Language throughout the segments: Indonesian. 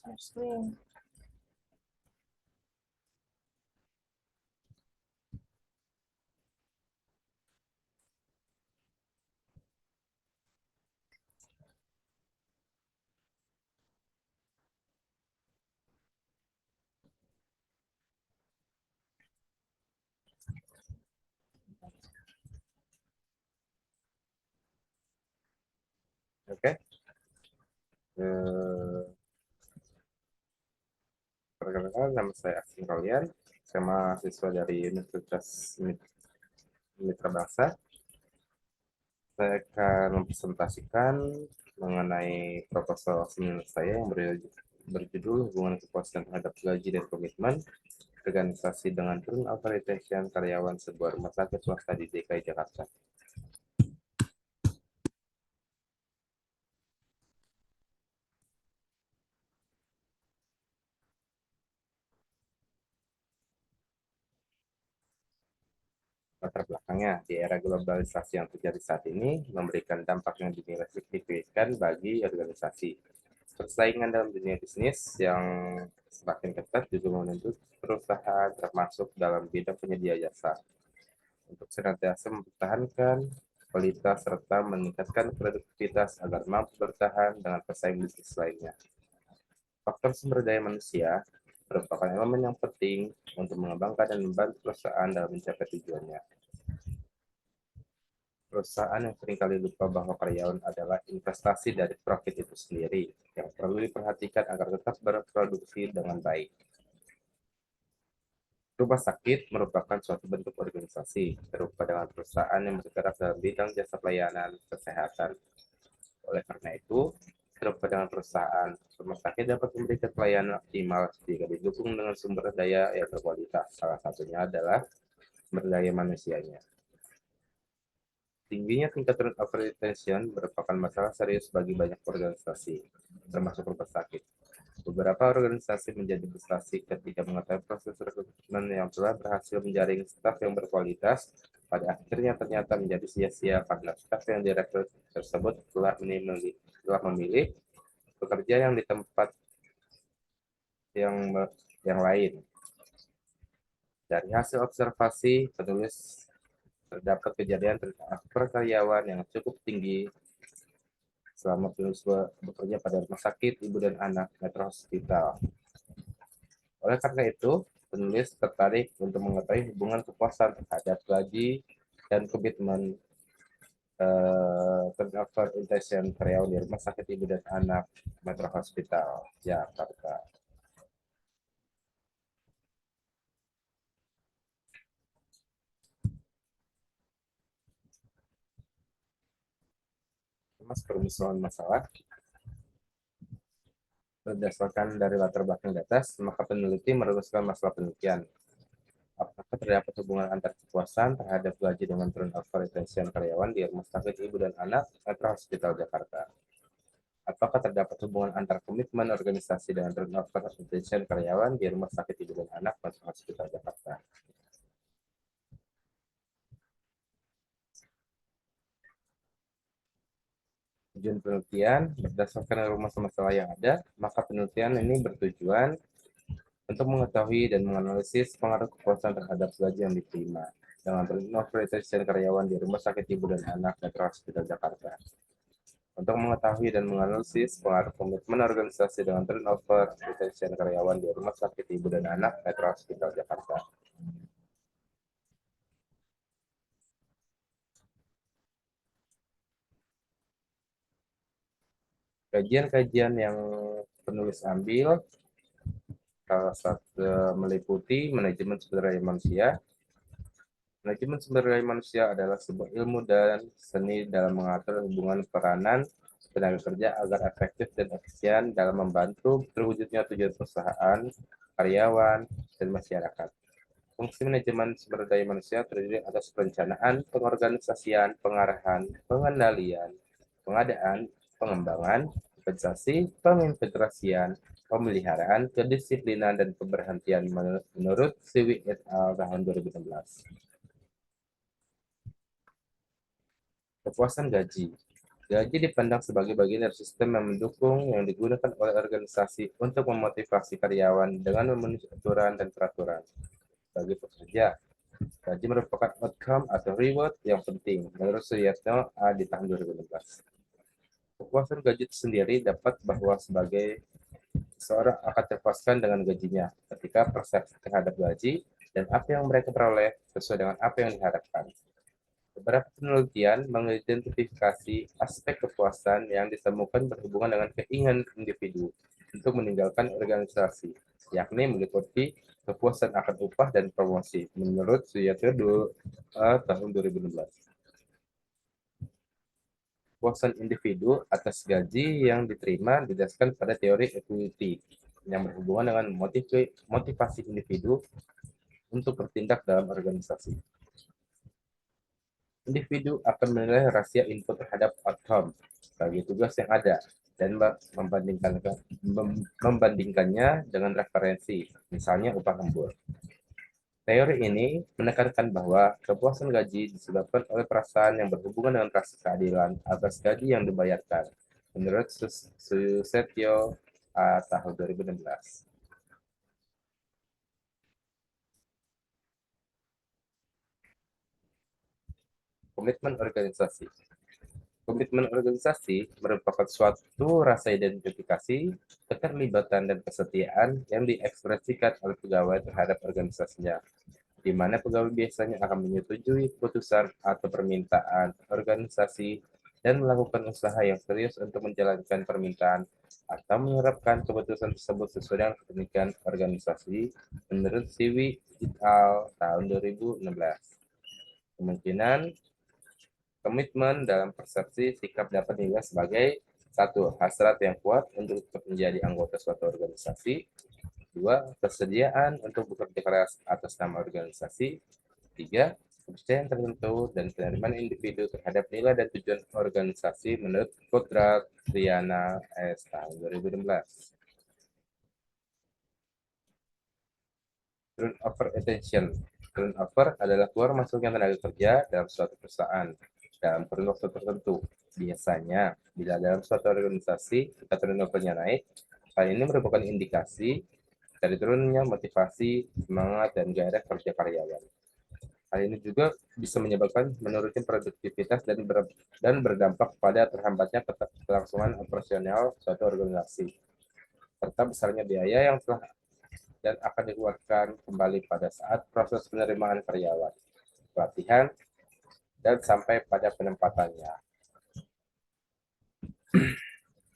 Muslim. Oke. Perkenalkan, nama saya Aksin Kalian. Saya mahasiswa dari Universitas Mitra Bangsa. Saya akan mempresentasikan mengenai proposal seminar saya yang berjudul hubungan kepuasan terhadap gaji dan komitmen organisasi dengan turun authorization karyawan sebuah rumah sakit swasta di DKI Jakarta. Latar belakangnya, di era globalisasi yang terjadi saat ini memberikan dampak yang dinilai signifikan bagi organisasi. Persaingan dalam dunia bisnis yang semakin ketat juga menuntut perusahaan termasuk dalam bidang penyedia jasa untuk senantiasa mempertahankan kualitas serta meningkatkan produktivitas agar mampu bertahan dengan pesaing bisnis lainnya. Faktor sumber daya manusia merupakan elemen yang penting untuk mengembangkan dan membantu perusahaan dalam mencapai tujuannya. Perusahaan yang seringkali lupa bahwa karyawan adalah investasi dari profit itu sendiri yang perlu diperhatikan agar tetap berproduksi dengan baik. Rumah sakit merupakan suatu bentuk organisasi berupa dengan perusahaan yang bergerak dalam bidang jasa pelayanan kesehatan. Oleh karena itu, berupa dengan perusahaan, rumah sakit dapat memberikan pelayanan optimal jika didukung dengan sumber daya yang berkualitas. Salah satunya adalah sumber daya manusianya. Tingginya tingkat turnover retention merupakan masalah serius bagi banyak organisasi, termasuk rumah sakit. Beberapa organisasi menjadi frustasi ketika mengetahui proses rekrutmen yang telah berhasil menjaring staf yang berkualitas, pada akhirnya ternyata menjadi sia-sia karena staf yang direkrut tersebut telah memilih bekerja yang di tempat yang yang lain. Dari hasil observasi penulis, terdapat kejadian transfer karyawan yang cukup tinggi selama penulis bekerja pada rumah sakit ibu dan anak Metro Hospital. Oleh karena itu, penulis tertarik untuk mengetahui hubungan kepuasan terhadap gaji dan komitmen turnover intention karyawan di rumah sakit ibu dan anak Metro Hospital Jakarta. Mas, permisalan masalah berdasarkan dari latar belakang di atas, maka peneliti merumuskan masalah penelitian. Apakah terdapat hubungan antar kepuasan terhadap gaji dengan turnover retention karyawan di rumah sakit ibu dan anak Metro Hospital Jakarta? Apakah terdapat hubungan antar komitmen organisasi dengan turnover retention karyawan di rumah sakit ibu dan anak Metro Hospital Jakarta? Tujuan penelitian berdasarkan rumus masalah yang ada, maka penelitian ini bertujuan untuk mengetahui dan menganalisis pengaruh kepuasan terhadap gaji yang diterima dengan turnover retention karyawan di rumah sakit ibu dan anak Metro Hospital Jakarta. Untuk mengetahui dan menganalisis pengaruh komitmen organisasi dengan turnover retention karyawan di rumah sakit ibu dan anak Metro Hospital Jakarta. Kajian-kajian yang penulis ambil salah satu meliputi manajemen sumber daya manusia. Manajemen sumber daya manusia adalah sebuah ilmu dan seni dalam mengatur hubungan peranan tenaga kerja agar efektif dan efisien dalam membantu terwujudnya tujuan perusahaan, karyawan, dan masyarakat. Fungsi manajemen sumber daya manusia terdiri atas perencanaan, pengorganisasian, pengarahan, pengendalian, pengadaan, pengembangan, kompensasi, pengintegrasian, pemeliharaan, kedisiplinan, dan pemberhentian menurut Siwi et al. Tahun 2016. Kepuasan gaji. Gaji dipandang sebagai bagian dari sistem yang mendukung yang digunakan oleh organisasi untuk memotivasi karyawan dengan memenuhi aturan dan peraturan. Bagi pekerja, gaji merupakan outcome atau reward yang penting menurut Suyatno A di tahun 2016. Kepuasan gaji itu sendiri dapat bahwa sebagai seorang akan terpuaskan dengan gajinya ketika persepsi terhadap gaji dan apa yang mereka peroleh sesuai dengan apa yang diharapkan. Beberapa penelitian mengidentifikasi aspek kepuasan yang ditemukan berhubungan dengan keinginan individu untuk meninggalkan organisasi, yakni meliputi kepuasan akan upah dan promosi, menurut Suyatno tahun 2016. Kepuasan individu atas gaji yang diterima didasarkan pada teori equity yang berhubungan dengan motivasi individu untuk bertindak dalam organisasi. Individu akan menilai rasio input terhadap outcome bagi tugas yang ada dan membandingkannya dengan referensi, misalnya upah lembur. Teori ini menekankan bahwa kepuasan gaji disebabkan oleh perasaan yang berhubungan dengan rasa keadilan atas gaji yang dibayarkan, menurut Susetio tahun 2016. Komitmen organisasi. Komitmen organisasi merupakan suatu rasa identifikasi, keterlibatan, dan kesetiaan yang diekspresikan oleh pegawai terhadap organisasinya, di mana pegawai biasanya akan menyetujui keputusan atau permintaan organisasi dan melakukan usaha yang serius untuk menjalankan permintaan atau menerapkan keputusan tersebut sesuai dengan kepentingan organisasi menurut Siwi et al. Tahun 2016. Kemungkinan komitmen dalam persepsi sikap dapat dinilai sebagai satu, hasrat yang kuat untuk menjadi anggota suatu organisasi. Dua, kesediaan untuk bekerja keras atas nama organisasi. Tiga, kepercayaan tertentu dan penerimaan individu terhadap nilai dan tujuan organisasi menurut Kodrat Triana S. tahun 2016. Turnover attention. Turnover adalah keluar masuknya tenaga kerja dalam suatu perusahaan dalam kurun waktu tertentu. Biasanya, bila dalam suatu organisasi kita turnovernya naik, hal ini merupakan indikasi dari turunnya motivasi, semangat, dan gairah kerja karyawan. Hal ini juga bisa menyebabkan menurunnya produktivitas dan berdampak pada terhambatnya kelangsungan operasional suatu organisasi, serta besarnya biaya yang telah dan akan dikeluarkan kembali pada saat proses penerimaan karyawan, pelatihan, dan sampai pada penempatannya.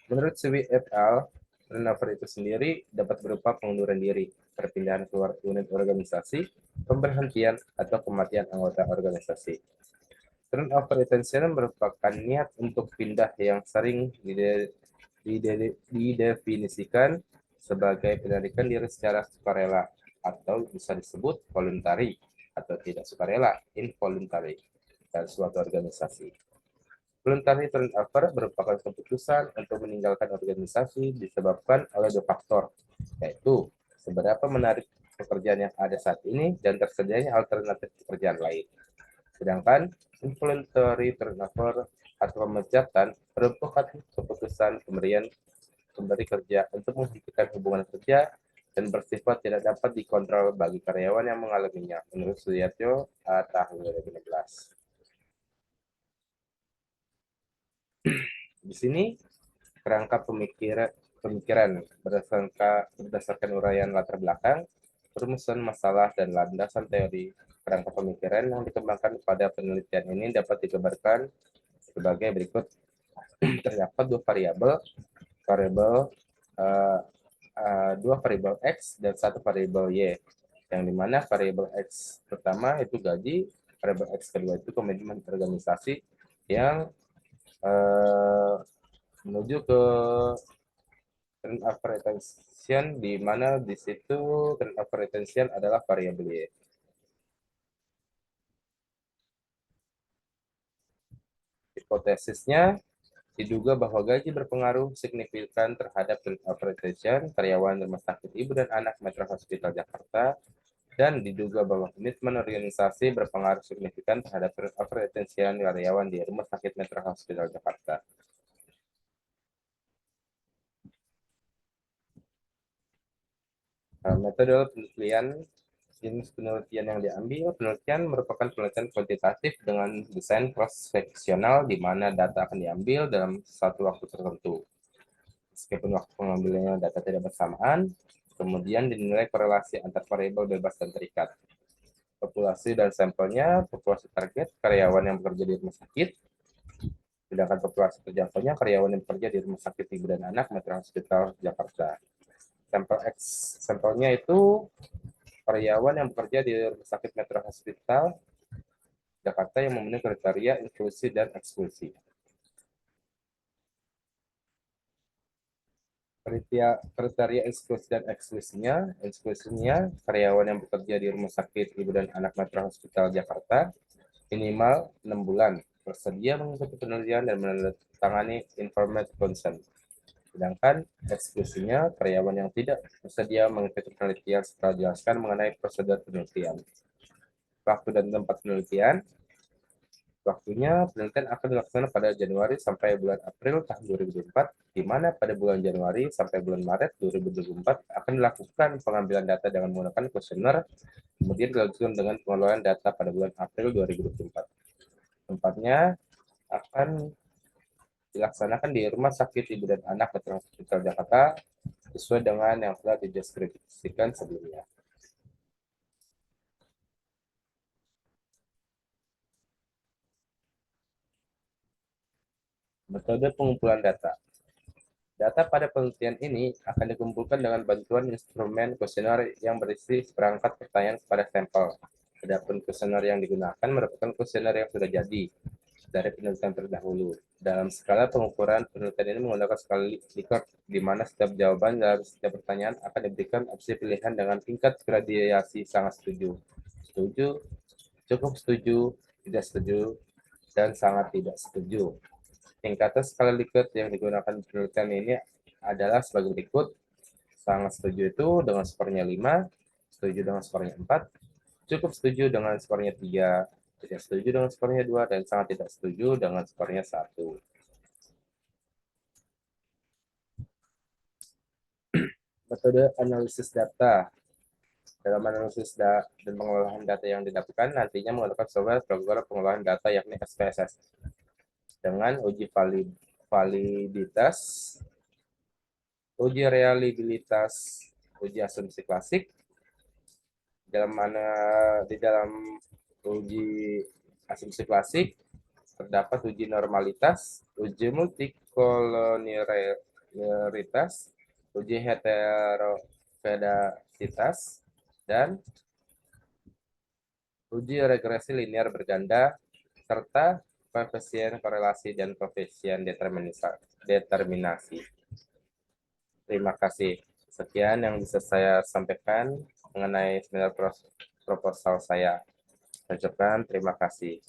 Menurut Siwi et al., turnover itu sendiri dapat berupa pengunduran diri, perpindahan keluar unit organisasi, pemberhentian, atau kematian anggota organisasi. Turnover retention merupakan niat untuk pindah yang sering didefinisikan sebagai penarikan diri secara sukarela atau bisa disebut voluntary atau tidak sukarela, involuntary, dari suatu organisasi. Voluntary turnover merupakan keputusan untuk meninggalkan organisasi disebabkan oleh dua faktor, yaitu seberapa menarik pekerjaan yang ada saat ini dan tersedianya alternatif pekerjaan lain. Sedangkan involuntary turnover atau pemecatan merupakan keputusan pemberi kerja untuk menghentikan hubungan kerja dan bersifat tidak dapat dikontrol bagi karyawan yang mengalaminya, menurut Suyatno tahun 2016. Di sini kerangka pemikiran berdasarkan uraian latar belakang, perumusan masalah, dan landasan teori kerangka pemikiran yang dikembangkan pada penelitian ini dapat digambarkan sebagai berikut. Terdapat dua variabel X dan satu variabel Y, yang dimana variabel X pertama itu gaji, variabel X kedua itu komitmen organisasi yang menuju ke turnover retention, di mana di situ turnover retention adalah variabel Y. Hipotesisnya diduga bahwa gaji berpengaruh signifikan terhadap turnover retention karyawan Rumah Sakit Ibu dan Anak Metro Hospital Jakarta, dan diduga bahwa komitmen organisasi berpengaruh signifikan terhadap turnover retention karyawan di Rumah Sakit Metro Hospital Jakarta. Metode penelitian, jenis penelitian yang diambil, penelitian merupakan penelitian kuantitatif dengan desain cross-seksional di mana data akan diambil dalam satu waktu tertentu. Meskipun waktu pengambilannya data tidak bersamaan, kemudian dinilai korelasi antar variabel bebas dan terikat. Populasi dan sampelnya, populasi target, karyawan yang bekerja di rumah sakit, sedangkan populasi terjangkaunya karyawan yang bekerja di rumah sakit ibu dan anak Metro Hospital Jakarta. Sampel X, sampelnya itu karyawan yang bekerja di rumah sakit Metro Hospital Jakarta yang memenuhi kriteria inklusi dan eksklusi. Kriteria inklusi dan eksklusinya karyawan yang bekerja di rumah sakit ibu dan anak Metro Hospital Jakarta minimal 6 bulan bersedia mengikuti penelitian dan menandatangani informed consent. Sedangkan eksklusinya karyawan yang tidak bersedia mengikuti penelitian setelah dijelaskan mengenai prosedur penelitian. Waktu dan tempat penelitian. Waktunya penelitian akan dilaksanakan pada Januari sampai bulan April tahun 2024, di mana pada bulan Januari sampai bulan Maret 2024 akan dilakukan pengambilan data dengan menggunakan kuesioner, kemudian dilanjutkan dengan pengelolaan data pada bulan April 2024. Tempatnya akan dilaksanakan di Rumah Sakit Ibu dan Anak Metro Hospital Jakarta sesuai dengan yang telah dideskripsikan sebelumnya. Metode pengumpulan data. Data pada penelitian ini akan dikumpulkan dengan bantuan instrumen kuesioner yang berisi seperangkat pertanyaan kepada sampel. Adapun kuesioner yang digunakan merupakan kuesioner yang sudah jadi dari penelitian terdahulu. Dalam skala pengukuran, penelitian ini menggunakan skala Likert, di mana setiap jawaban dalam setiap pertanyaan akan diberikan opsi pilihan dengan tingkat gradiasi sangat setuju, setuju, cukup setuju, tidak setuju, dan sangat tidak setuju. Tingkatan skala Likert yang digunakan penelitian ini adalah sebagai berikut. Sangat setuju itu dengan skornya 5, setuju dengan skornya 4, cukup setuju dengan skornya 3, tidak setuju dengan skornya 2, dan sangat tidak setuju dengan skornya 1. Metode analisis data. Dalam analisis dan pengolahan data yang didapatkan, nantinya menggunakan software program pengolahan data yakni SPSS. Dengan uji validitas, uji reliabilitas, uji asumsi klasik, di dalam uji asumsi klasik terdapat uji normalitas, uji multikolonialitas, uji heterovedasitas, dan uji regresi linear berganda, serta koefisien korelasi dan koefisien determinasi. Terima kasih. Sekian yang bisa saya sampaikan mengenai seminar proposal saya. Saya ucapkan terima kasih.